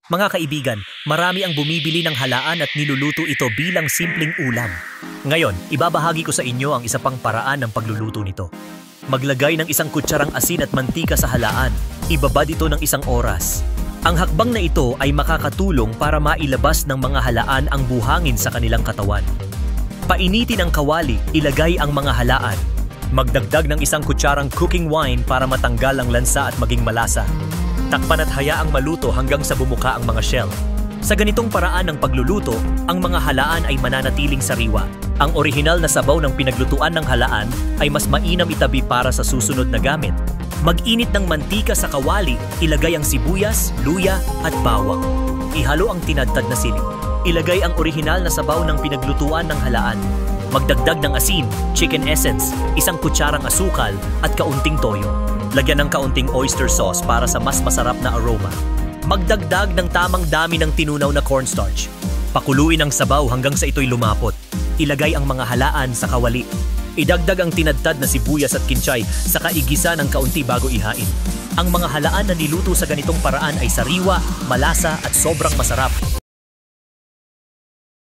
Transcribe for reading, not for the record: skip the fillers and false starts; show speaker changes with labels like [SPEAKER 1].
[SPEAKER 1] Mga kaibigan, marami ang bumibili ng halaan at niluluto ito bilang simpleng ulam. Ngayon, ibabahagi ko sa inyo ang isa pang paraan ng pagluluto nito. Maglagay ng isang kutsarang asin at mantika sa halaan. Ibabad ito ng 1 oras. Ang hakbang na ito ay makakatulong para mailabas ng mga halaan ang buhangin sa kanilang katawan. Painitin ang kawali, ilagay ang mga halaan. Magdagdag ng 1 kutsarang cooking wine para matanggal ang lansa at maging malasa. Takpan at hayaang maluto hanggang sa bumuka ang mga shell. Sa ganitong paraan ng pagluluto, ang mga halaan ay mananatiling sariwa. Ang orihinal na sabaw ng pinaglutuan ng halaan ay mas mainam itabi para sa susunod na gamit. Mag-init ng mantika sa kawali, ilagay ang sibuyas, luya at bawang. Ihalo ang tinadtad na sili. Ilagay ang orihinal na sabaw ng pinaglutuan ng halaan. Magdagdag ng asin, chicken essence, 1 kutsarang asukal at kaunting toyo. Lagyan ng kaunting oyster sauce para sa mas masarap na aroma. Magdagdag ng tamang dami ng tinunaw na cornstarch. Pakuluin ang sabaw hanggang sa ito'y lumapot. Ilagay ang mga halaan sa kawali. Idagdag ang tinadtad na sibuyas at kinchay saka igisa ng kaunti bago ihain. Ang mga halaan na niluto sa ganitong paraan ay sariwa, malasa at sobrang masarap.